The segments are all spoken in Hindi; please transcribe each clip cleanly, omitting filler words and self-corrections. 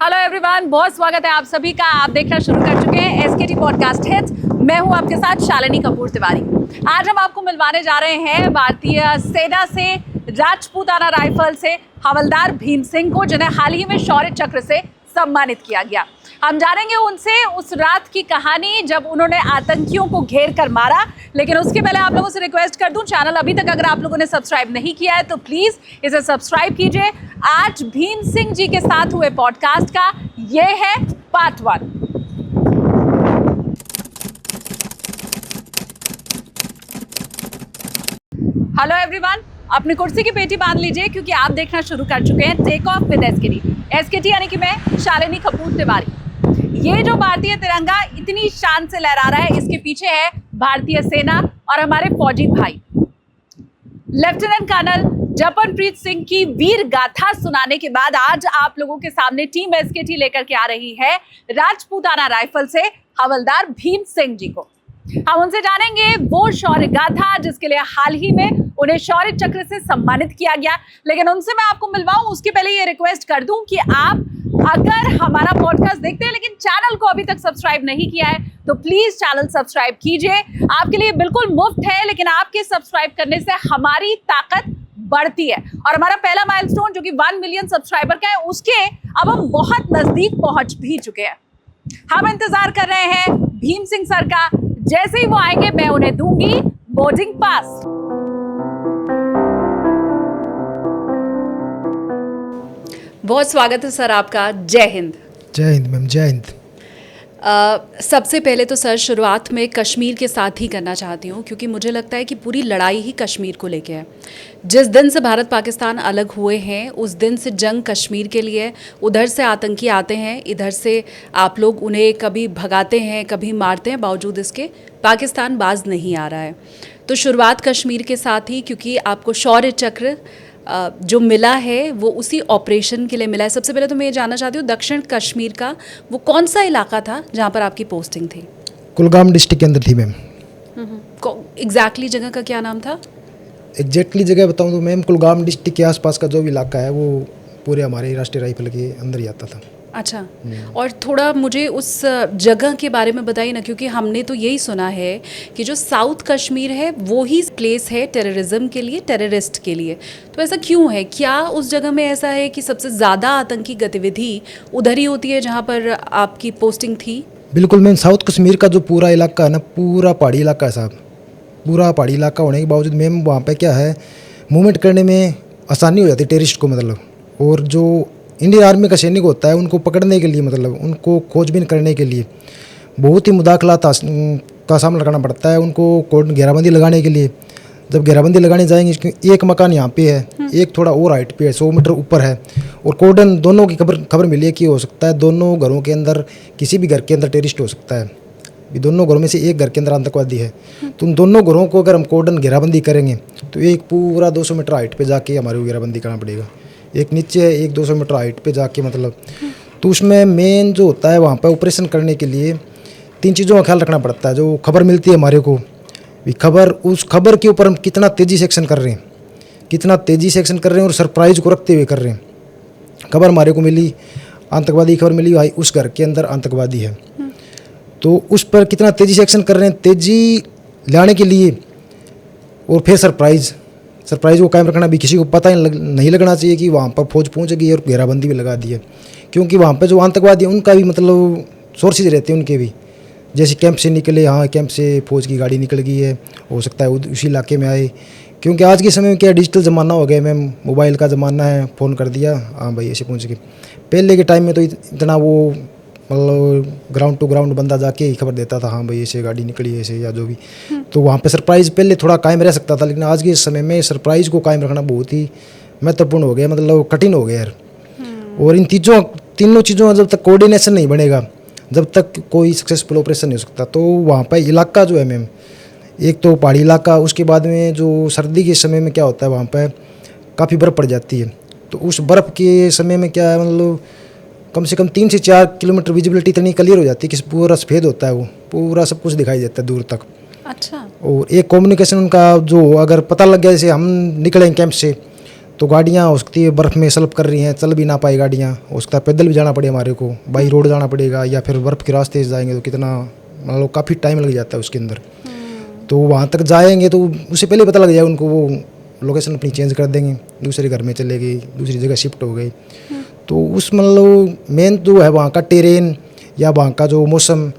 हेलो एवरीवन, बहुत स्वागत है आप सभी का। आप देखना शुरू कर चुके हैं एसकेटी पॉडकास्ट हिट्स। मैं हूं आपके साथ शालिनी कपूर तिवारी। आज हम आपको मिलवाने जा रहे हैं भारतीय सेना से, राजपूताना राइफल से हवलदार भीम सिंह को, जिन्हें हाल ही में शौर्य चक्र से सम्मानित किया गया। हम जानेंगे उनसे उस रात की कहानी जब उन्होंने आतंकियों को घेर कर मारा। लेकिन उसके पहले आप लोगों से रिक्वेस्ट कर दूं, चैनल अभी तक अगर आप लोगों ने सब्सक्राइब नहीं किया है तो प्लीज इसे सब्सक्राइब कीजिए। आज भीम सिंह जी के साथ हुए पॉडकास्ट का ये है पार्ट 1। हेलो एवरीवन, अपनी कुर्सी की पेटी बांध लीजिए क्योंकि आप देखना शुरू कर चुके हैं take off with SKT. SKT यानी कि मैं शालिनी कपूर तिवारी। ये जो भारतीय तिरंगा इतनी शान से लहरा रहा है, इसके पीछे है भारतीय सेना और हमारे फौजी भाई। लेफ्टिनेंट कर्नल जपनप्रीत सिंह की वीर गाथा सुनाने के बाद आज आप लोगों के सामने टीम एसकेटी लेकर के आ रही है राजपूताना राइफल से हवलदार भीम सिंह जी को। हम उनसे जानेंगे वो शौर्य गाथा जिसके लिए हाल ही में उन्हें शौर्य चक्र से सम्मानित किया गया। लेकिन उनसे मैं आपको मिलवाऊं उसके पहले ये रिक्वेस्ट कर दूं कि आप अगर हमारा पॉडकास्ट देखते हैं लेकिन चैनल को अभी तक सब्सक्राइब नहीं किया है तो प्लीज चैनल सब्सक्राइब कीजिए। आपके लिए बिल्कुल मुफ्त है, लेकिन आपके सब्सक्राइब करने से हमारी ताकत बढ़ती है। और हमारा पहला माइलस्टोन जो कि 1 मिलियन सब्सक्राइबर का है, उसके अब हम बहुत नजदीक पहुंच भी चुके हैं। हम इंतजार कर रहे हैं भीम सिंह सर का। जैसे ही वो आएंगे मैं उन्हें दूंगी बोर्डिंग पास। बहुत स्वागत है सर आपका। जय हिंद। जय हिंद मैम, जय हिंद। सबसे पहले तो सर शुरुआत में कश्मीर के साथ ही करना चाहती हूँ, क्योंकि मुझे लगता है कि पूरी लड़ाई ही कश्मीर को लेके है। जिस दिन से भारत पाकिस्तान अलग हुए हैं उस दिन से जंग कश्मीर के लिए। उधर से आतंकी आते हैं, इधर से आप लोग उन्हें कभी भगाते हैं कभी मारते हैं, बावजूद इसके पाकिस्तान बाज नहीं आ रहा है। तो शुरुआत कश्मीर के साथ ही, क्योंकि आपको शौर्य चक्र जो मिला है वो उसी ऑपरेशन के लिए मिला है। सबसे पहले तो मैं ये जानना चाहती हूँ, दक्षिण कश्मीर का वो कौन सा इलाका था जहाँ पर आपकी पोस्टिंग थी? कुलगाम डिस्ट्रिक्ट के अंदर थी मैम। एग्जैक्टली जगह का क्या नाम था? एग्जैक्टली जगह बताऊँ तो मैम, कुलगाम डिस्ट्रिक्ट के आसपास का जो भी इलाका है वो पूरे हमारे राष्ट्रीय राइफल के अंदर ही आता था। अच्छा, और थोड़ा मुझे उस जगह के बारे में बताइए ना, क्योंकि हमने तो यही सुना है कि जो साउथ कश्मीर है वो ही प्लेस है टेररिज्म के लिए, टेररिस्ट के लिए। तो ऐसा क्यों है? क्या उस जगह में ऐसा है कि सबसे ज़्यादा आतंकी गतिविधि उधर ही होती है जहाँ पर आपकी पोस्टिंग थी? बिल्कुल मैम, साउथ कश्मीर का जो पूरा इलाका है ना, पूरा पहाड़ी इलाका है साहब। पूरा पहाड़ी इलाका होने के बावजूद मैम वहाँ पर क्या है, मूवमेंट करने में आसानी हो जाती है टेररिस्ट को, मतलब। और जो इंडियन आर्मी का सैनिक होता है उनको पकड़ने के लिए, मतलब उनको खोजबीन करने के लिए बहुत ही मुदाखलात का सामना करना पड़ता है उनको। घेराबंदी लगाने के लिए जब घेराबंदी लगाने जाएंगे, एक मकान यहाँ पे है, एक थोड़ा और हाइट पे है, 100 मीटर ऊपर है, और कोर्डन दोनों की खबर मिली है कि हो सकता है दोनों घरों के अंदर, किसी भी घर के अंदर टेररिस्ट हो सकता है। दोनों घरों में से एक घर के अंदर आतंकवादी है। तो उन दोनों घरों को अगर हम कोर्डन घेराबंदी करेंगे तो एक पूरा 200 मीटर हाइट पे जाके हमारे को घेराबंदी करना पड़ेगा। एक नीचे है, एक 200 मीटर हाइट पे जाके, मतलब। तो उसमें मेन जो होता है वहाँ पे ऑपरेशन करने के लिए 3 चीज़ों का ख्याल रखना पड़ता है। जो खबर मिलती है हमारे को, उस खबर के ऊपर हम कितना तेज़ी से एक्शन कर रहे हैं, कितना तेज़ी से एक्शन कर रहे हैं और सरप्राइज को रखते हुए कर रहे हैं। खबर हमारे को मिली, आतंकवादी खबर मिली, भाई उस घर के अंदर आतंकवादी है, तो उस पर कितना तेज़ी से एक्शन कर रहे हैं, तेज़ी लाने के लिए। और फिर सरप्राइज़ को कायम रखना भी, किसी को पता नहीं लगना चाहिए कि वहाँ पर फौज पहुँच गई और घेराबंदी भी लगा दी है। क्योंकि वहाँ पर जो आतंकवादी है उनका भी मतलब सोर्सेज रहते हैं उनके भी। जैसे कैंप से निकले, हाँ कैंप से फौज की गाड़ी निकल गई है, हो सकता है उसी इलाके में आए। क्योंकि आज के समय में क्या डिजिटल ज़माना हो गया मैम, मोबाइल का ज़माना है, फ़ोन कर दिया, हाँ भाई ऐसे पहुँच गए। पहले के टाइम में तो इतना वो मतलब ग्राउंड टू ग्राउंड बंदा जाके ही खबर देता था, हाँ भाई ऐसे गाड़ी निकली ऐसे या जो भी। तो वहाँ पे सरप्राइज़ पहले थोड़ा कायम रह सकता था, लेकिन आज के समय में सरप्राइज़ को कायम रखना बहुत ही महत्वपूर्ण हो गया, मतलब कठिन हो गया यार। और इन तीनों चीज़ों का जब तक कोऑर्डिनेशन नहीं बनेगा, जब तक कोई सक्सेसफुल ऑपरेशन नहीं हो सकता। तो वहाँ पर इलाका जो है मैम, एक तो पहाड़ी इलाका, उसके बाद में जो सर्दी के समय में क्या होता है वहाँ पर काफ़ी बर्फ़ पड़ जाती है। तो उस बर्फ़ के समय में क्या है, मतलब कम से कम 3 से 4 किलोमीटर विजिबिलिटी इतनी क्लियर हो जाती है कि पूरा सफ़ेद होता है, वो पूरा सब कुछ दिखाई देता है दूर तक। अच्छा। और एक कम्युनिकेशन उनका जो अगर पता लग गया, जैसे हम निकले कैंप से तो गाड़ियाँ हो सकती है बर्फ़ में स्लिप कर रही हैं, चल भी ना पाई गाड़ियाँ, हो सकता है पैदल भी जाना पड़े हमारे को, बाई रोड जाना पड़ेगा, या फिर बर्फ़ के रास्ते से जाएंगे तो कितना मतलब काफ़ी टाइम लग जाता है उसके अंदर। तो वहाँ तक जाएंगे तो उससे पहले पता लग जाएगा उनको, वो लोकेशन अपनी चेंज कर देंगे, दूसरे घर में चले गई, दूसरी जगह शिफ्ट हो गई। तो उस मतलब मेन जो है वहाँ का टेरेन या वहाँ का जो मौसम,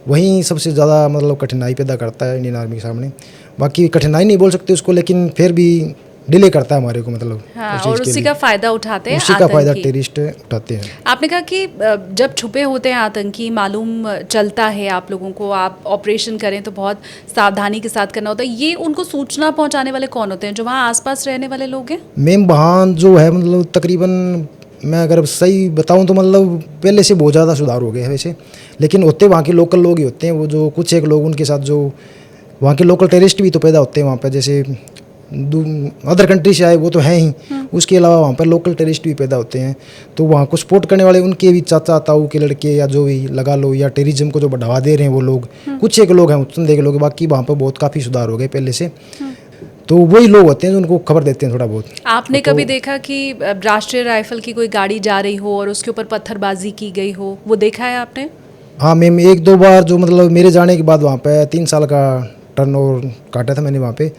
वहीं सबसे ज़्यादा मतलब कठिनाई पैदा करता है इंडियन आर्मी के सामने। बाकी कठिनाई नहीं बोल सकते उसको, लेकिन फिर भी डिले करता है हमारे को, मतलब हाँ, उस चीज़ और के उसी लिए। का फ़ायदा उठाते हैं उसी का फ़ायदा आतंकी। टेररिस्ट उठाते हैं। आपने कहा कि जब छुपे होते हैं आतंकी, मालूम चलता है आप लोगों को, आप ऑपरेशन करें तो बहुत सावधानी के साथ करना होता है, ये उनको सूचना पहुंचाने वाले कौन होते हैं? जो वहाँ आसपास रहने वाले लोग हैं? मैम वहाँ जो है मतलब तकरीबन मैं अगर सही बताऊँ तो मतलब पहले से बहुत ज़्यादा सुधार हो गया है वैसे, लेकिन होते वहाँ के लोकल लोग ही होते हैं, वो जो कुछ एक लोग उनके साथ जो वहाँ के लोकल टेररिस्ट भी तो पैदा होते हैं वहाँ पर, जैसे अदर कंट्री से आए वो तो हैं ही, उसके अलावा वहाँ पर लोकल टेररिस्ट भी पैदा होते हैं। तो वहाँ को सपोर्ट करने वाले उनके भी चाचा ताऊ के लड़के या जो भी लगा लो, या टेररिज्म को जो बढ़ावा दे रहे हैं वो लोग, कुछ एक लोग हैं चंदे के लोग, बाकी वहाँ पर बहुत काफ़ी सुधार हो गए पहले से। तो वही लोग होते हैं जो उनको खबर देते हैं थोड़ा बहुत। आपने कभी देखा कि राष्ट्रीय राइफल की कोई गाड़ी जा रही हो और उसके ऊपर पत्थरबाजी की गई हो, वो देखा है आपने? हाँ मैम, एक दो बार जो मतलब मेरे जाने के बाद वहाँ पे 3 साल का टर्न ओवर काटा था मैंने वहाँ पे,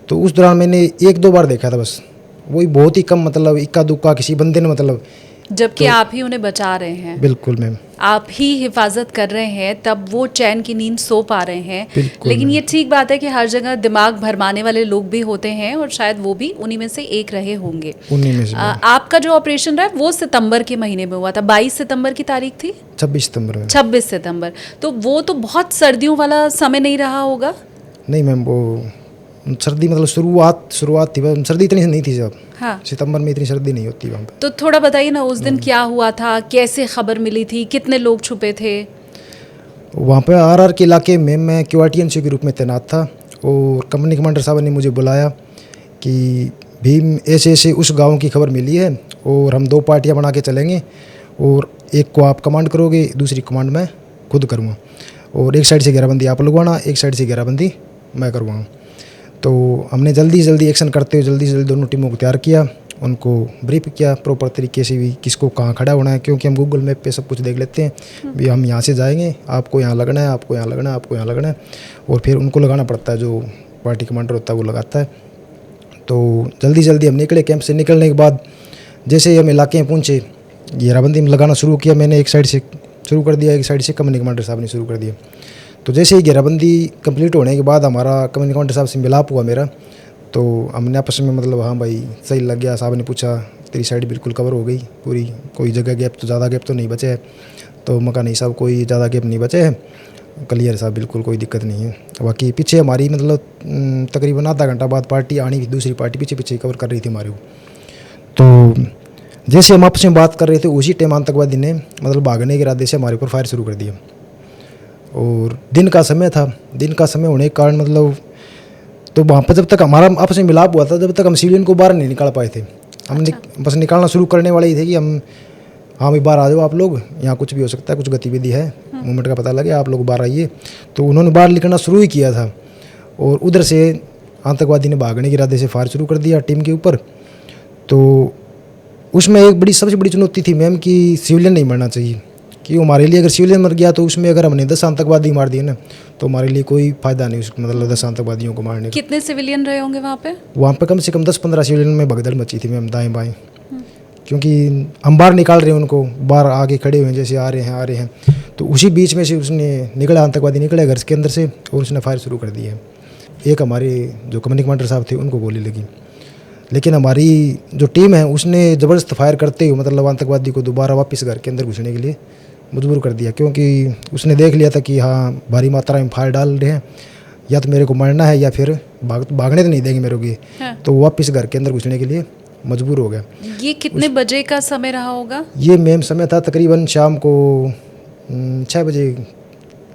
तो उस दौरान मैंने एक दो बार देखा था बस, वही बहुत ही कम, मतलब इक्का दुक्का किसी बंदे ने मतलब। जबकि आप ही उन्हें बचा रहे हैं, बिल्कुल मैम, आप ही हिफाजत कर रहे हैं, तब वो चैन की नींद सो पा रहे हैं। बिल्कुल लेकिन मैम। ये ठीक बात है कि हर जगह दिमाग भरमाने वाले लोग भी होते हैं, और शायद वो भी उन्हीं में से एक रहे होंगे। उन्हीं में से आपका जो ऑपरेशन रहा वो सितंबर के महीने में हुआ था, 22 सितंबर की तारीख थी, 26 सितंबर में। 26 सितंबर। तो वो तो बहुत सर्दियों वाला समय नहीं रहा होगा? नहीं मैम, वो सर्दी मतलब शुरुआत थी, बस सर्दी इतनी नहीं थी जब। हाँ, सितंबर में इतनी सर्दी नहीं होती वहाँ पे। तो थोड़ा बताइए ना, उस दिन क्या हुआ था, कैसे खबर मिली थी, कितने लोग छुपे थे? वहाँ पे आरआर के इलाके में मैं क्यूआरटीएनसी के रूप में तैनात था, और कंपनी कमांडर साहब ने मुझे बुलाया कि भीम ऐसे ऐसे उस गांव की खबर मिली है, और हम 2 पार्टियां बना के चलेंगे, और एक को आप कमांड करोगे, दूसरी कमांड मैं खुद करूँगा, और एक साइड से घेराबंदी आप लगवाना, एक साइड से घेराबंदी मैं करवाऊँ। तो हमने जल्दी जल्दी एक्शन करते हुए जल्दी से जल्दी दोनों टीमों को तैयार किया, उनको ब्रीफ किया प्रॉपर तरीके से भी, किसको कहाँ खड़ा होना है, क्योंकि हम गूगल मैप पे सब कुछ देख लेते हैं भी, हम यहाँ से जाएंगे, आपको यहाँ लगना है, आपको यहाँ लगना है, आपको यहाँ लगना है, और फिर उनको लगाना पड़ता है, जो पार्टी कमांडर होता है वो लगाता है। तो जल्दी जल्दी हम निकले कैंप से। निकलने के बाद जैसे ही हम इलाके में पहुँचे, घेराबंदी में लगाना शुरू किया, मैंने एक साइड से शुरू कर दिया, एक साइड से कंपनी कमांडर साहब ने शुरू कर दिया। तो जैसे ही घेराबंदी कंप्लीट होने के बाद हमारा कंपनी कमांडर साहब से मिलाप हुआ मेरा, तो हमने आपस में मतलब हाँ भाई सही लग गया। साहब ने पूछा तेरी साइड बिल्कुल कवर हो गई पूरी, कोई जगह गैप तो ज़्यादा गैप तो नहीं बचे है? तो मका नहीं साहब, कोई ज़्यादा गैप नहीं बचे है, क्लियर साहब, बिल्कुल कोई दिक्कत नहीं है। बाकी पीछे हमारी मतलब तकरीबन आधा घंटा बाद पार्टी आनी थी, दूसरी पार्टी पीछे पीछे कवर कर रही थी हमारे को। तो जैसे हम आपस में बात कर रहे थे, उसी टाइम आतंकवादी ने मतलब भागने के इरादे से हमारे ऊपर फायर शुरू कर दिया, और दिन का समय था। दिन का समय होने के कारण मतलब तो वहाँ पर जब तक हमारा आपस में मिलाप हुआ था, जब तक हम सिविलियन को बाहर नहीं निकाल पाए थे। हम बस निकालना शुरू करने वाले ही थे कि हम हाँ भाई बाहर आ जाओ आप लोग, यहाँ कुछ भी हो सकता है, कुछ गतिविधि है, मूवमेंट का पता लगे, आप लोग बाहर आइए। तो उन्होंने बाहर निकलना शुरू ही किया था, और उधर से आतंकवादी ने भागने के इरादे से फायर शुरू कर दिया टीम के ऊपर। तो उसमें एक सबसे बड़ी चुनौती थी मैम कि सिविलियन नहीं मरना चाहिए, कि हमारे लिए अगर सिविलियन मर गया तो उसमें अगर हमने 10 आतंकवादी मार दिए ना, तो हमारे लिए कोई फ़ायदा नहीं, उसको मतलब 10 आतंकवादियों को मारने का। कितने सिविलियन रहे होंगे वहाँ पे? वहाँ पे कम से कम 10-15 सिविलियन में भगदड़ मची थी मैम, दाएं बाएं, क्योंकि हम बाहर निकाल रहे हैं उनको, बाहर आगे खड़े हुए हैं, जैसे आ रहे हैं। तो उसी बीच में से उसने निकला, आतंकवादी निकले घर के अंदर से, और उसने फायर शुरू कर दिया। एक हमारे जो कंपनी कमांडर साहब थे उनको गोली लगी, लेकिन हमारी जो टीम है उसने ज़बरदस्त फायर करते हुए मतलब आतंकवादी को दोबारा वापस घर के अंदर घुसने के लिए मजबूर कर दिया, क्योंकि उसने देख लिया था कि हाँ भारी मात्रा में फायर डाल रहे हैं, या तो मेरे को मरना है या फिर भागने तो नहीं देंगे मेरे को। हाँ। तो वापस घर के अंदर घुसने के लिए मजबूर हो गया। ये कितने बजे का समय रहा होगा? ये मैम समय था तकरीबन शाम को 6 बजे,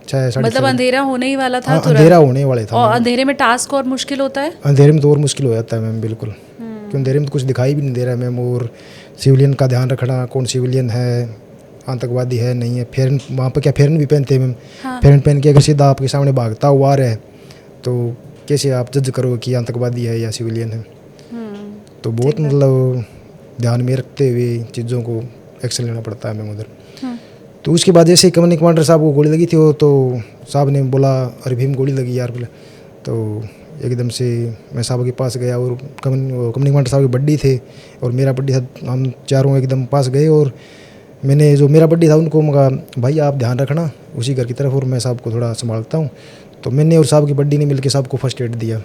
6 साढ़े मतलब अंधेरा होने ही वाला था? अंधेरा होने वाले था। और अंधेरे में टास्क और मुश्किल होता है? अंधेरे में तो और मुश्किल हो जाता है मैम, बिल्कुल, क्योंकि अंधेरे में तो कुछ दिखाई भी नहीं दे रहा है मैम, और सिविलियन का ध्यान रखना, कौन सिविलियन है, आतंकवादी है नहीं है। फेरन वहाँ पर क्या फेरन भी पहनते हैं मैम। हाँ। फेरन पहन के अगर सीधा आपके सामने भागता हुआ आ रहा है, तो कैसे आप जज करोगे कि आतंकवादी है या सिविलियन है? तो बहुत मतलब ध्यान में रखते हुए चीज़ों को एक्शन लेना पड़ता है हमें उधर। तो उसके बाद जैसे ही कंपनी कमांडर साहब को गोली लगी थी वो, तो साहब ने बोला अरे भीम गोली लगी यार बोले। तो एकदम से मैं साहब के पास गया और कंपनी कमांडर साहब के बड्डी थे और मेरा बड्डी था, हम चारों एकदम पास गए और मैंने जो मेरा बड्डी था उनको कहा भाई आप ध्यान रखना उसी घर की तरफ और मैं साहब को थोड़ा संभालता हूँ। तो मैंने और साहब की बड्डी ने मिलकर साहब को फर्स्ट एड दिया।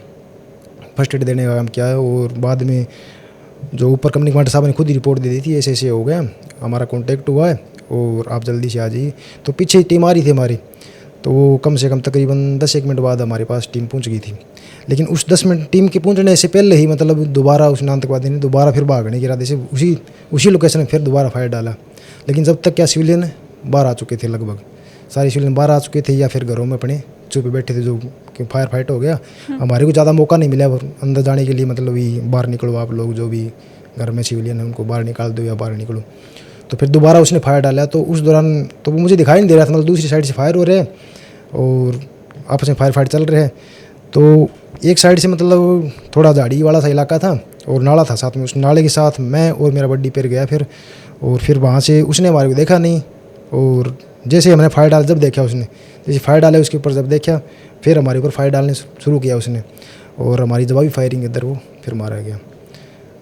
फर्स्ट एड देने का काम किया है और बाद में जो ऊपर कंपनी कमांडर साहब ने खुद ही रिपोर्ट दे दी थी ऐसे ऐसे हो गया, हमारा कॉन्टैक्ट हुआ है और आप जल्दी से आ जाइए। तो पीछे टीम आ रही थी हमारी, तो वो कम से कम तकरीबन 10-1 मिनट बाद हमारे पास टीम पहुंच गई थी। लेकिन उस 10 मिनट टीम के पहुंचने से पहले ही मतलब दोबारा उस आतंकवादी ने दोबारा फिर भागने के इरादे से उसी लोकेशन में फिर दोबारा फायर डाला। लेकिन जब तक क्या सिविलियन बाहर आ चुके थे, लगभग सारे सिविलियन बाहर आ चुके थे या फिर घरों में अपने चुप बैठे थे, जो कि फायर फाइट हो गया। हमारे को ज़्यादा मौका नहीं मिला अंदर जाने के लिए, मतलब ये बाहर निकलो आप लोग जो भी घर में सिविलियन है उनको बाहर निकाल दो या बाहर निकलो। तो फिर दोबारा उसने फायर डाला। तो उस दौरान तो वो मुझे दिखाई नहीं दे रहा था, मतलब दूसरी साइड से फायर हो रहे हैं और आपस में फायर फाइट चल रहे हैं। तो एक साइड से मतलब थोड़ा झाड़ी वाला सा इलाका था और नाला था साथ में, उस नाले के साथ मैं और मेरा बड्डी पैर गया फिर। और फिर वहाँ से उसने हमारे को देखा नहीं और जैसे हमने फायर डाला जब देखा उसने, जैसे फायर डाले उसके ऊपर जब देखा फिर हमारे ऊपर फायर डालने शुरू किया उसने और हमारी जवाबी फायरिंग इधर वो फिर मारा गया।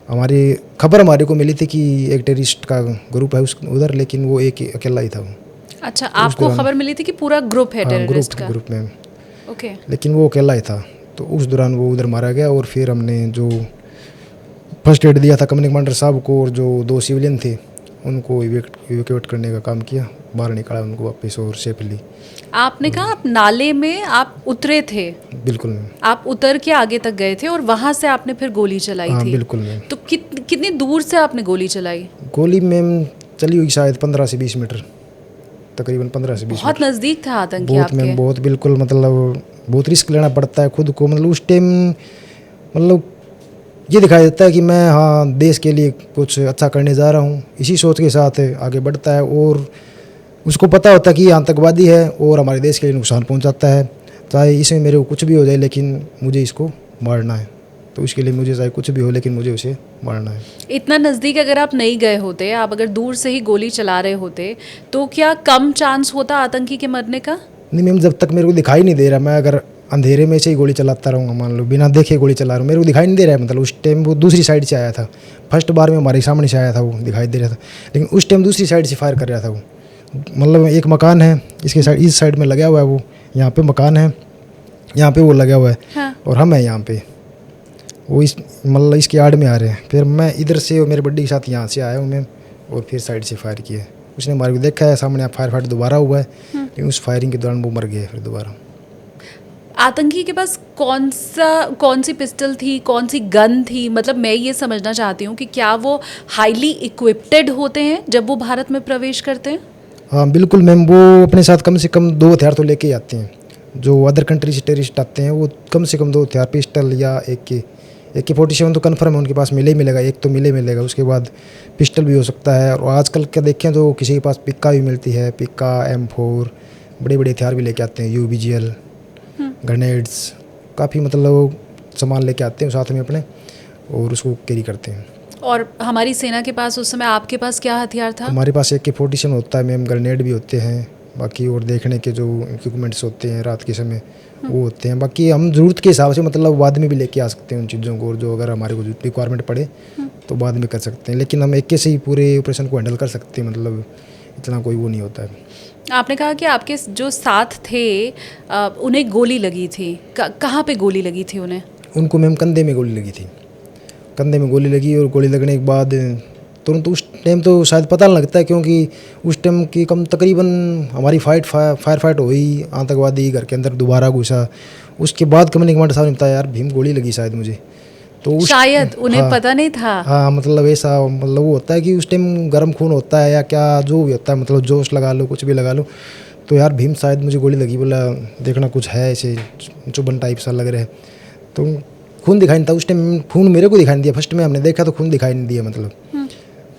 हमारी खबर हमारे को मिली थी कि एक टेररिस्ट का ग्रुप है उधर, लेकिन वो एक अकेला ही था वो। अच्छा, आपको खबर मिली थी कि पूरा ग्रुप है टेररिस्ट का? ग्रुप में ओके। लेकिन वो अकेला ही था। तो उस दौरान वो उधर मारा गया और फिर हमने जो फर्स्ट एड दिया था कंपनी कमांडर साहब को और जो 2 सिविलियन थे उनको इवैक्यूएट करने का काम किया, बाहर निकाला उनको वापस और सेफली। आपने कहा आप नाले में आप उतरे थे? बिल्कुल मैम। आप उतर के आगे तक गए थे और वहां से आपने फिर गोली चलाई हाँ थी? बिल्कुल मैम। तो कितनी दूर से आपने गोली चलाई? गोली मैम चली हुई शायद 15 से 20 मीटर, तकरीबन 15 से 20 बहुत नज़दीक था आतंकी बहुत आपके? मैम बहुत, बिल्कुल मतलब बहुत रिस्क लेना पड़ता है खुद को। मतलब उस टाइम मतलब ये दिखाई देता है कि मैं हाँ देश के लिए कुछ अच्छा करने जा रहा हूँ, इसी सोच के साथ आगे बढ़ता है। और उसको पता होता है कि ये आतंकवादी है और हमारे देश के लिए नुकसान पहुँचाता है, चाहे इसमें मेरे को कुछ भी हो जाए लेकिन मुझे इसको मारना है। तो उसके लिए मुझे चाहे कुछ भी हो लेकिन मुझे उसे मारना है। इतना नज़दीक अगर आप नहीं गए होते, आप अगर दूर से ही गोली चला रहे होते तो क्या कम चांस होता आतंकी के मरने का? नहीं मैम, जब तक मेरे को दिखाई नहीं दे रहा, मैं अगर अंधेरे में से ही गोली चलाता रहूँगा, मान लो बिना देखे गोली चला रहा हूँ, मेरे को दिखाई नहीं दे रहा है। मतलब उस टाइम वो दूसरी साइड से आया था, फर्स्ट बार में हमारे सामने से आया था, वो दिखाई दे रहा था, लेकिन उस टाइम दूसरी साइड से फायर कर रहा था वो। मतलब एक मकान है इसके साइड, इस साइड में लगा हुआ है वो, यहाँ पे मकान है, यहाँ पे वो लगा हुआ है। हाँ। और हम हैं यहाँ पे, वो इस मतलब इसके आड़ में आ रहे हैं। फिर मैं इधर से और मेरे बड्डी के साथ यहाँ से आया हूँ मैं, और फिर साइड से फायर किया। उसने हमारे को देखा है, सामने फायर फाइट दोबारा हुआ है, लेकिन उस फायरिंग के दौरान वो मर गया फिर दोबारा। आतंकी के पास कौन सी पिस्टल थी, कौन सी गन थी? मतलब मैं ये समझना चाहती हूँ कि क्या वो हाईली इक्विप्ड होते हैं जब वो भारत में प्रवेश करते हैं? हाँ बिल्कुल मैम, वो अपने साथ कम से कम 2 हथियार तो लेके ही आते हैं। जो अदर कंट्री से टेररिस्ट आते हैं वो कम से कम 2 हथियार, पिस्टल या AK-47 तो कन्फर्म है उनके पास मिले ही मिलेगा, एक तो मिले मिलेगा। उसके बाद पिस्टल भी हो सकता है, और आजकल क्या देखें तो किसी के पास पिक्का भी मिलती है, पिक्का, M4, बड़े बड़े हथियार भी लेके आते हैं, UBGL, ग्रेनेड्स, काफ़ी मतलब सामान लेके आते हैं साथ में अपने, और उसको कैरी करते हैं। और हमारी सेना के पास उस समय आपके पास क्या हथियार था? हमारे पास AK-47 होता है मैम, ग्रेनेड भी होते हैं, बाकी और देखने के जो इक्विपमेंट्स होते हैं रात के समय वो होते हैं। बाकी हम ज़रूरत के हिसाब से मतलब बाद में भी लेके आ सकते हैं उन चीज़ों को, और जो अगर हमारे को रिक्वायरमेंट पड़े तो बाद में कर सकते हैं, लेकिन हम AK से ही पूरे ऑपरेशन को हैंडल कर सकते हैं, मतलब इतना कोई वो नहीं होता है। आपने कहा कि आपके जो साथ थे उन्हें गोली लगी थी, कहाँ पे गोली लगी थी उन्हें? उनको मैम कंधे में गोली लगी थी, कंधे में गोली लगी, और गोली लगने के बाद तुरंत उस टाइम तो शायद पता नहीं लगता है, क्योंकि उस टाइम की कम तकरीबन हमारी फायर फाइट हुई, आतंकवादी घर के अंदर दोबारा घुसा। उसके बाद कंपनी कमांडर साहब ने बताया यार भीम गोली लगी शायद मुझे, तो शायद उन्हें हाँ, पता नहीं था। हाँ मतलब ऐसा, मतलब वो होता है कि उस टाइम गर्म खून होता है या क्या जो भी होता है, मतलब जोश लगा लो, कुछ भी लगा लो, तो यार भीम शायद मुझे गोली लगी, बोला देखना कुछ है ऐसे चुभन टाइप सा लग रहा है। तो खून दिखाई नहीं था उस टाइम, खून मेरे को दिखाई नहीं दिया, फर्स्ट में हमने देखा तो खून दिखाई नहीं दिया, मतलब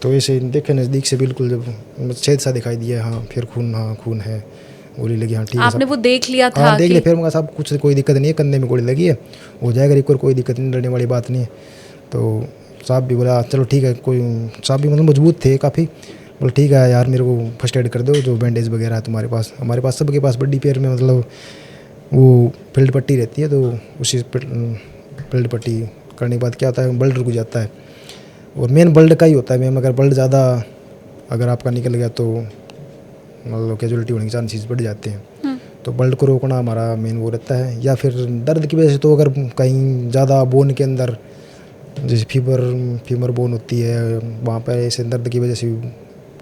तो ऐसे देखे नज़दीक से बिल्कुल जब छेद सा दिखाई दिया, हाँ फिर खून, हाँ खून है, गोली लगी, हाँ ठीक है। आपने वो देख लिया था? हाँ देख लिया, फिर मैं साहब कुछ कोई दिक्कत नहीं है, कंधे में गोली लगी है, हो जाएगा रिकवर, कोई दिक्कत नहीं, डरने वाली बात नहीं है। तो साहब भी बोला चलो ठीक है, कोई साहब भी मतलब मजबूत थे काफ़ी, बोले ठीक है यार मेरे को फर्स्ट एड कर दो, जो बैंडेज वगैरह है तुम्हारे पास, हमारे पास सबके पास बड्डी पैर में मतलब वो फील्ड पट्टी रहती है, तो उसी फील्ड पट्टी करने के बाद क्या होता है ब्लड रुक जाता है, और मेन ब्लड का ही होता है मैम, अगर ब्लड ज़्यादा अगर आपका निकल गया तो मतलब कैजुअलिटी होने के चांसेस बढ़ जाते हैं। तो ब्लड को रोकना हमारा मेन वो रहता है, या फिर दर्द की वजह से तो अगर कहीं ज़्यादा बोन के अंदर जैसे फीमर बोन होती है वहाँ पर ऐसे दर्द की वजह से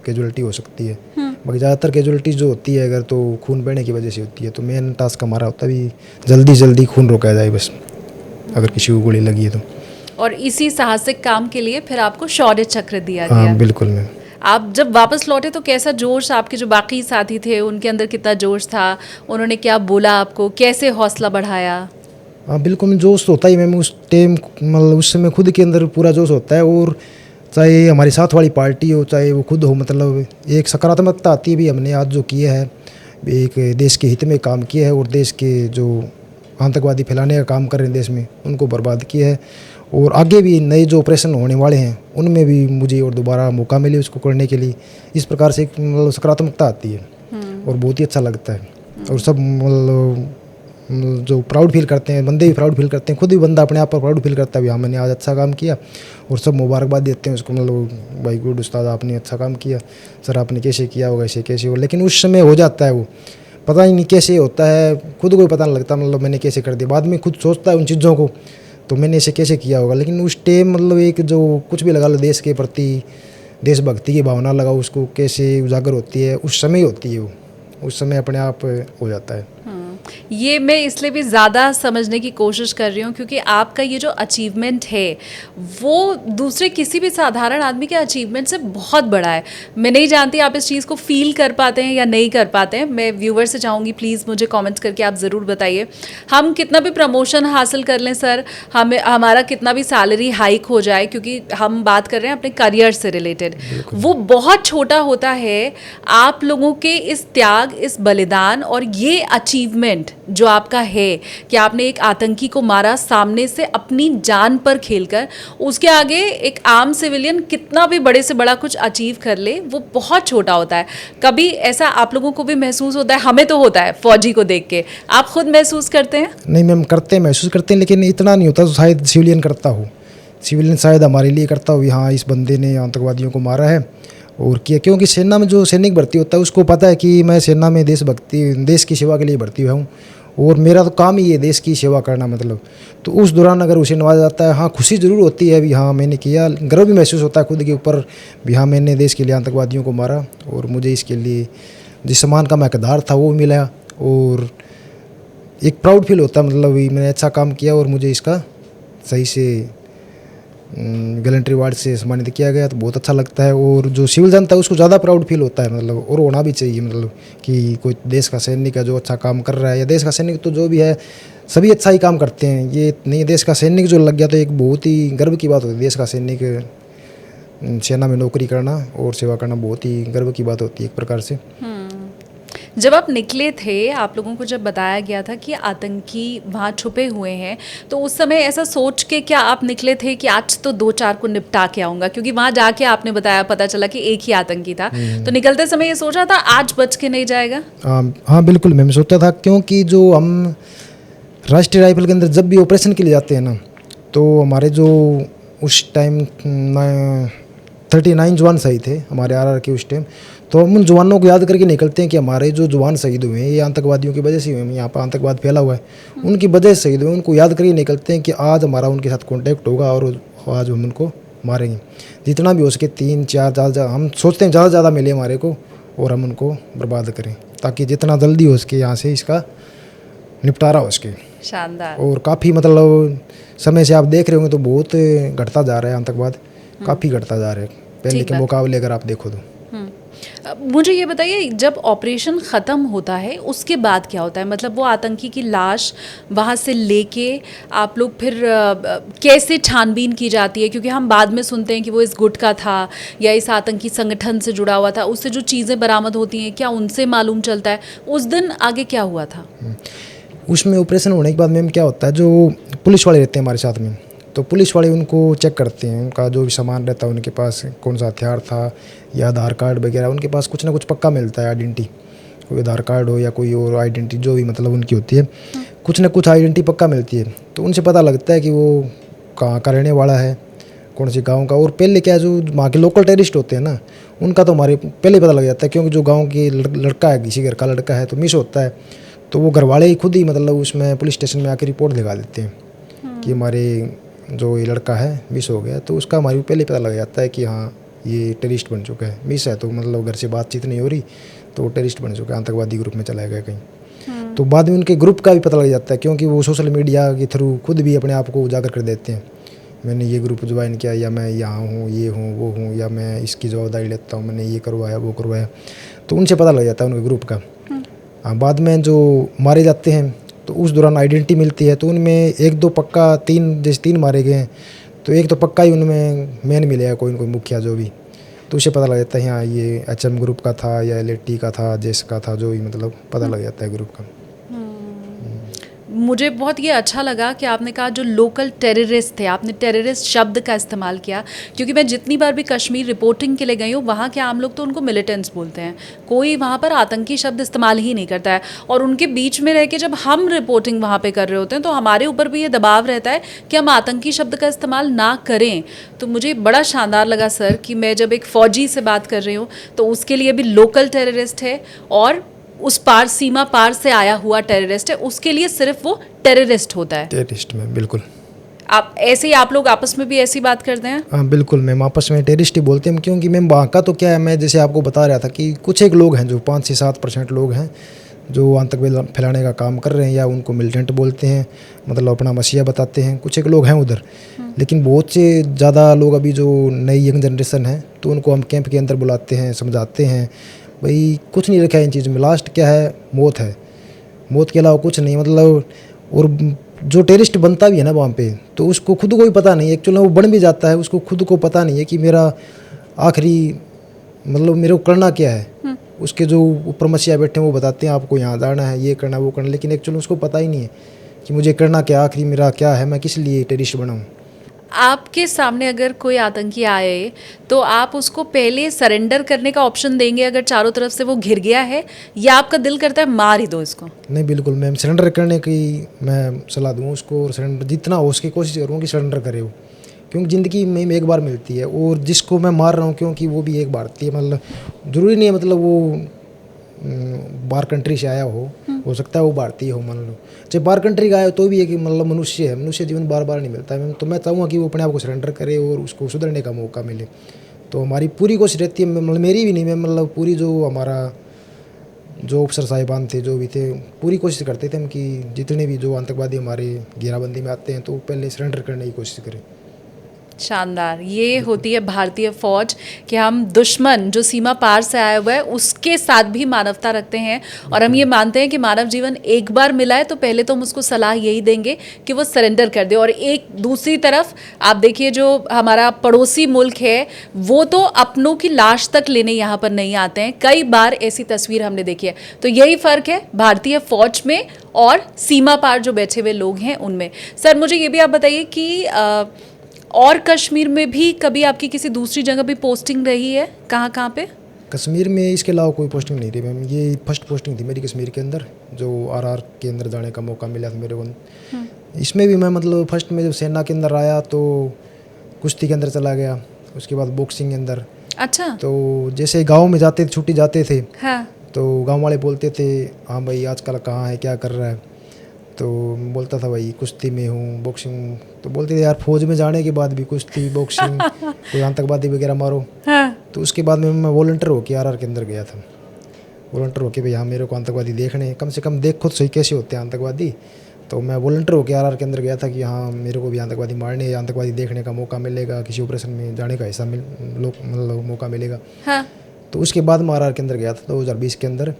कैजुअलिटी हो सकती है। बाकी ज़्यादातर कैजुअलिटीज़ जो होती है अगर तो खून बहने की वजह से होती है, तो मेन टास्क हमारा होता है भी जल्दी खून रोका जाए बस, अगर किसी को गोली लगी है तो। और इसी साहसिक काम के लिए फिर आपको शौर्य चक्र दिया हाँ गया। बिल्कुल मैम। आप जब वापस लौटे तो कैसा जोश, आपके जो बाकी साथी थे उनके अंदर कितना जोश था, उन्होंने क्या बोला आपको, कैसे हौसला बढ़ाया? हाँ बिल्कुल, जोश होता ही मैम उस टाइम, मतलब उस समय खुद के अंदर पूरा जोश होता है, और चाहे हमारी साथ वाली पार्टी हो चाहे वो खुद हो, मतलब एक सकारात्मकता आती है भी हमने आज जो किया है एक देश के हित में काम किया है, और देश के जो आतंकवादी फैलाने का काम कर रहे हैं देश में उनको बर्बाद किया है, और आगे भी नए जो ऑपरेशन होने वाले हैं उनमें भी मुझे और दोबारा मौका मिले उसको करने के लिए, इस प्रकार से एक मतलब सकारात्मकता आती है और बहुत ही अच्छा लगता है। और सब मतलब जो प्राउड फील करते हैं, बंदे भी प्राउड फील करते हैं, खुद भी बंदा अपने आप पर प्राउड फील करता है, हाँ मैंने आज अच्छा काम किया, और सब मुबारकबाद देते हैं उसको, मतलब भाई गुड उस्ताद आपने अच्छा काम किया, सर आपने कैसे किया होगा ऐसे कैसे हो। लेकिन उस समय हो जाता है वो पता ही नहीं कैसे होता है, खुद को ही पता नहीं लगता मतलब मैंने कैसे कर दिया, बाद में खुद सोचता है उन चीज़ों को तो मैंने इसे कैसे किया होगा। लेकिन उस टाइम मतलब एक जो कुछ भी लगा लो देश के प्रति देशभक्ति की भावना लगाओ, उसको कैसे उजागर होती है उस समय होती है वो, उस समय अपने आप हो जाता है। ये मैं इसलिए भी ज़्यादा समझने की कोशिश कर रही हूँ क्योंकि आपका ये जो अचीवमेंट है वो दूसरे किसी भी साधारण आदमी के अचीवमेंट से बहुत बड़ा है। मैं नहीं जानती आप इस चीज़ को फील कर पाते हैं या नहीं कर पाते हैं। मैं व्यूवर से चाहूँगी प्लीज़ मुझे कमेंट्स करके आप ज़रूर बताइए। हम कितना भी प्रमोशन हासिल कर लें सर, हमारा कितना भी सैलरी हाइक हो जाए, क्योंकि हम बात कर रहे हैं अपने करियर से रिलेटेड, वो बहुत छोटा होता है आप लोगों के इस त्याग, इस बलिदान और ये अचीवमेंट जो आपका है कि आपने एक आतंकी को मारा सामने से अपनी जान पर खेलकर, उसके आगे एक आम सिविलियन कितना भी बड़े से बड़ा कुछ अचीव कर ले वो बहुत छोटा होता है। कभी ऐसा आप लोगों को भी महसूस होता है? हमें तो होता है फौजी को देख के, आप खुद महसूस करते हैं? नहीं मैम, करते हैं, महसूस करते हैं, लेकिन इतना नहीं होता तो शायद सिविलियन करता हो, सिविलियन शायद हमारे लिए करता हो, हाँ इस बंदे ने आतंकवादियों को मारा है और किया। क्योंकि सेना में जो सैनिक भर्ती होता है उसको पता है कि मैं सेना में देशभक्ति, देश की सेवा के लिए भर्ती हुआ हूँ और मेरा तो काम ही है देश की सेवा करना, मतलब तो उस दौरान अगर उसे नवाजा जाता है, हाँ खुशी ज़रूर होती है भी हाँ मैंने किया, गर्व भी महसूस होता है खुद के ऊपर भी हाँ मैंने देश के लिए आतंकवादियों को मारा और मुझे इसके लिए जिस सम्मान का मैं हकदार था वो मिला, और एक प्राउड फील होता है मतलब मैंने अच्छा काम किया और मुझे इसका सही से गैलेंट्री अवार्ड से सम्मानित किया गया, तो बहुत अच्छा लगता है। और जो सिविल जनता है उसको ज़्यादा प्राउड फील होता है, मतलब और होना भी चाहिए, मतलब कि कोई देश का सैनिक है जो अच्छा काम कर रहा है, या देश का सैनिक तो जो भी है सभी अच्छा ही काम करते हैं, ये नहीं देश का सैनिक जो लग गया तो एक बहुत ही गर्व की बात होती है। देश का सैनिक सेना में नौकरी करना और सेवा करना बहुत ही गर्व की बात होती है एक प्रकार से। जब आप निकले थे, आप लोगों को जब बताया गया था कि आतंकी वहाँ छुपे हुए हैं, तो उस समय ऐसा सोच के क्या आप निकले थे कि आज तो 2-4 को निपटा के आऊँगा? क्योंकि वहाँ जाके आपने बताया, पता चला कि एक ही आतंकी था, तो निकलते समय ये सोचा था आज बच के नहीं जाएगा? हाँ बिल्कुल मैम, सोचा था, क्योंकि जो हम राष्ट्रीय राइफल के अंदर जब भी ऑपरेशन के लिए जाते हैं ना, तो हमारे जो उस टाइम 39 जवान शहीद थे हमारे आरआर के उस टाइम, तो हम उन जवानों को याद करके निकलते हैं कि हमारे जो जवान शहीद हुए हैं ये आतंकवादियों की वजह से हुए हैं, यहाँ पर आतंकवाद फैला हुआ है, उनकी वजह से शहीद हुए, उनको याद करके निकलते हैं कि आज हमारा उनके साथ कॉन्टैक्ट होगा और आज हम उनको मारेंगे, जितना भी हो सके 3-4 ज़्यादा हम सोचते हैं ज़्यादा मिले हमारे को और हम उनको बर्बाद करें, ताकि जितना जल्दी हो सके यहाँ से इसका निपटारा हो सके। शानदार। और काफ़ी मतलब समय से आप देख रहे होंगे तो बहुत घटता जा रहा है आतंकवाद, काफ़ी घटता जा रहा है पहले के मुकाबले अगर आप देखो तो। मुझे ये बताइए, जब ऑपरेशन ख़त्म होता है उसके बाद क्या होता है? मतलब वो आतंकी की लाश वहाँ से लेके आप लोग फिर कैसे छानबीन की जाती है? क्योंकि हम बाद में सुनते हैं कि वो इस गुट का था या इस आतंकी संगठन से जुड़ा हुआ था, उससे जो चीज़ें बरामद होती हैं क्या उनसे मालूम चलता है? उस दिन आगे क्या हुआ था? उसमें ऑपरेशन होने के बाद मैम क्या होता है, जो पुलिस वाले रहते हैं हमारे साथ में, तो पुलिस वाले उनको चेक करते हैं, उनका जो भी सामान रहता है उनके पास, कौन सा हथियार था या आधार कार्ड वगैरह, उनके पास कुछ ना कुछ पक्का मिलता है आइडेंटिटी, कोई आधार कार्ड हो या कोई और आइडेंटिटी जो भी मतलब उनकी होती है, कुछ ना कुछ आइडेंटिटी पक्का मिलती है। तो उनसे पता लगता है कि वो कहाँ का रहने वाला है, कौन सी गांव का। और पहले क्या, जो वहाँ के लोकल टेररिस्ट होते हैं ना, उनका तो हमारे पहले पता लग जाता है, क्योंकि जो गांव के लड़का है, किसी घर का लड़का है तो मिस होता है, तो वो घर वाले ही खुद ही मतलब उसमें पुलिस स्टेशन में आके रिपोर्ट लिखा देते हैं कि हमारे जो ये लड़का है मिस हो गया। तो उसका हमारे पहले पता लग जाता है कि हाँ ये टेररिस्ट बन चुका है, मिस है तो मतलब घर से बातचीत नहीं हो रही तो टेररिस्ट बन चुका है, आतंकवादी ग्रुप में चला गया कहीं। तो बाद में उनके ग्रुप का भी पता लग जाता है, क्योंकि वो सोशल मीडिया के थ्रू खुद भी अपने आप को उजागर कर देते हैं, मैंने ये ग्रुप ज्वाइन किया, या मैं यहाँ हूँ, ये हूँ, वो हूँ, या मैं इसकी जवाबदारी लेता हूँ, मैंने ये करवाया वो करवाया। तो उनसे पता लग जाता है उनके ग्रुप का। हाँ, बाद में जो मारे जाते हैं तो उस दौरान आइडेंटिटी मिलती है, तो उनमें एक दो पक्का, तीन जैसे 3 मारे गए हैं तो एक तो पक्का ही उनमें मेन मिलेगा, कोई न कोई मुखिया जो भी, तो उसे पता लग जाता है हाँ ये HM ग्रुप का था या LAT का था, जेस का था, जो भी मतलब पता लग जाता है ग्रुप का। मुझे बहुत ये अच्छा लगा कि आपने कहा जो लोकल टेररिस्ट थे, आपने टेररिस्ट शब्द का इस्तेमाल किया, क्योंकि मैं जितनी बार भी कश्मीर रिपोर्टिंग के लिए गई हूँ, वहाँ के आम लोग तो उनको मिलिटेंट्स बोलते हैं, कोई वहाँ पर आतंकी शब्द इस्तेमाल ही नहीं करता है। और उनके बीच में रह के जब हम रिपोर्टिंग वहाँ पे कर रहे होते हैं तो हमारे ऊपर भी ये दबाव रहता है कि हम आतंकी शब्द का इस्तेमाल ना करें। तो मुझे बड़ा शानदार लगा सर कि मैं जब एक फ़ौजी से बात कर रही हूँ तो उसके लिए भी लोकल टेररिस्ट है, और उस पार, सीमा पार से आया हुआ टेररिस्ट है, उसके लिए सिर्फ वो टेररिस्ट होता है। टेररिस्ट में बिल्कुल आप ऐसे ही, आप लोग आपस में भी ऐसी बात करते हैं? हाँ बिल्कुल मैम, आपस में टेररिस्ट ही बोलते हैं, क्योंकि मैम वहाँ का तो क्या है, मैं जैसे आपको बता रहा था कि कुछ एक लोग हैं जो 5 से 7% लोग हैं जो आतंक फैलाने का काम कर रहे हैं, या उनको मिलिटेंट बोलते हैं, मतलब अपना मसीहा बताते हैं, कुछ एक लोग हैं उधर। लेकिन बहुत से ज़्यादा लोग अभी जो नई यंग जनरेशन है, तो उनको हम कैंप के अंदर बुलाते हैं, समझाते हैं भाई कुछ नहीं रखा है इन चीज़ में, लास्ट क्या है, मौत है, मौत के अलावा कुछ नहीं मतलब। और जो टेररिस्ट बनता भी है ना वहाँ पे, तो उसको खुद को भी पता नहीं है, एक्चुअली वो बन भी जाता है, उसको खुद को पता नहीं है कि मेरा आखिरी मतलब मेरे को करना क्या है। उसके जो ऊपर मसीहा बैठे हैं वो बताते हैं आपको यहाँ जाना है, ये करना वो करना, लेकिन एक्चुअली उसको पता ही नहीं है कि मुझे करना क्या, आखिरी मेरा क्या है, मैं किस लिए टेररिस्ट बना हूँ। आपके सामने अगर कोई आतंकी आए तो आप उसको पहले सरेंडर करने का ऑप्शन देंगे अगर चारों तरफ से वो घिर गया है, या आपका दिल करता है मार ही दो इसको? नहीं बिल्कुल मैम, सरेंडर करने की मैं सलाह दूँ उसको, और सरेंडर जितना हो उसकी कोशिश करूँ कि सरेंडर करे वो, क्योंकि ज़िंदगी में एक बार मिलती है। और जिसको मैं मार रहा हूँ क्योंकि वो भी एक भारतीय, मतलब ज़रूरी नहीं है मतलब वो बाहर कंट्री से आया हो सकता है वो भारतीय हो, मान लो जब बाहर कंट्री का आया तो भी एक मतलब मनुष्य है, मनुष्य जीवन बार बार नहीं मिलता है। तो मैं चाहूँगा कि वो अपने आप को सरेंडर करे और उसको सुधरने का मौका मिले। तो हमारी पूरी कोशिश रहती है, मतलब मेरी भी नहीं, मैं मतलब पूरी जो हमारा जो अफसर साहिबान थे जो भी थे, पूरी कोशिश करते थे हम कि जितने भी जो आतंकवादी हमारे घेराबंदी में आते हैं तो पहले सरेंडर करने की कोशिश करें। शानदार, ये होती है भारतीय फौज कि हम दुश्मन जो सीमा पार से आया हुआ है उसके साथ भी मानवता रखते हैं, और हम ये मानते हैं कि मानव जीवन एक बार मिला है तो पहले तो हम उसको सलाह यही देंगे कि वो सरेंडर कर दे। और एक दूसरी तरफ आप देखिए जो हमारा पड़ोसी मुल्क है वो तो अपनों की लाश तक लेने यहाँ पर नहीं आते हैं, कई बार ऐसी तस्वीर हमने देखी है। तो यही फ़र्क है भारतीय फौज में और सीमा पार जो बैठे हुए लोग हैं उनमें। सर मुझे ये भी आप बताइए कि और कश्मीर में भी कभी आपकी किसी दूसरी जगह भी पोस्टिंग रही है? कहाँ पे? कश्मीर में इसके अलावा कोई पोस्टिंग नहीं रही मैम, ये फर्स्ट पोस्टिंग थी मेरी कश्मीर के अंदर, जो RR के अंदर जाने का मौका मिला था मेरे को। इसमें भी मैं मतलब फर्स्ट में जब सेना के अंदर आया तो कुश्ती के अंदर चला गया, उसके बाद बॉक्सिंग के अंदर। अच्छा। तो जैसे गाँव में जाते थे, छुट्टी जाते थे, हाँ। तो गाँव वाले बोलते थे हाँ भाई आजकल कहाँ है, क्या कर रहा है, तो बोलता था भाई कुश्ती में हूँ, बॉक्सिंग। तो बोलते थे यार फौज में जाने के बाद भी कुश्ती बॉक्सिंग कोई आतंकवादी वगैरह मारो। हाँ। तो उसके बाद में मैं वॉलंटियर होकर RR के अंदर गया था, वॉलंटियर होकर भाई हाँ मेरे को आतंकवादी देखने, कम से कम देख खुद सही कैसे होते हैं आतंकवादी। तो मैं वॉलंटियर होकर RR के अंदर गया था कि हाँ मेरे को भी आतंकवादी मारने या आतंकवादी देखने का मौका मिलेगा, किसी ऑपरेशन में जाने का हिस्सा मतलब मौका मिलेगा। हाँ। तो उसके बाद मैं RR के अंदर गया था 2020 के अंदर।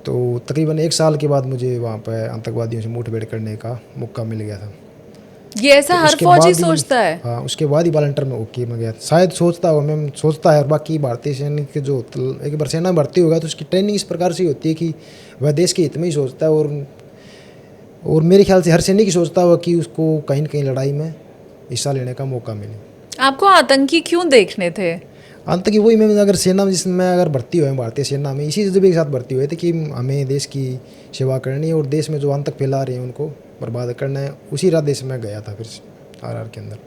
तो तकरीबन 1 साल के बाद मुझे वहाँ पर आतंकवादियों से मुठभेड़ करने का मौका मिल गया था। ये ऐसा तो हर फौजी सोचता है? हाँ, उसके बाद ही वॉलंटियर में ओके में गया, शायद सोचता हो मैम, सोचता है। और बाकी भारतीय सैनिक के जो एक बार सेना में भर्ती होगा तो उसकी ट्रेनिंग इस प्रकार से होती है कि वह देश के हित में ही सोचता है, और मेरे ख्याल से हर सैनिक ही सोचता होगा कि उसको कहीं न कहीं लड़ाई में हिस्सा लेने का मौका मिले। आपको आतंकी क्यों देखने थे? अंत की वही, मैं अगर सेना में जिसमें मैं अगर भर्ती हुए भारतीय सेना में इसी जज्बे के साथ भर्ती हुए थे कि हमें देश की सेवा करनी है और देश में जो आतंक फैला रहे हैं उनको बर्बाद करना है, उसी इरादे से मैं गया था फिर RR के अंदर।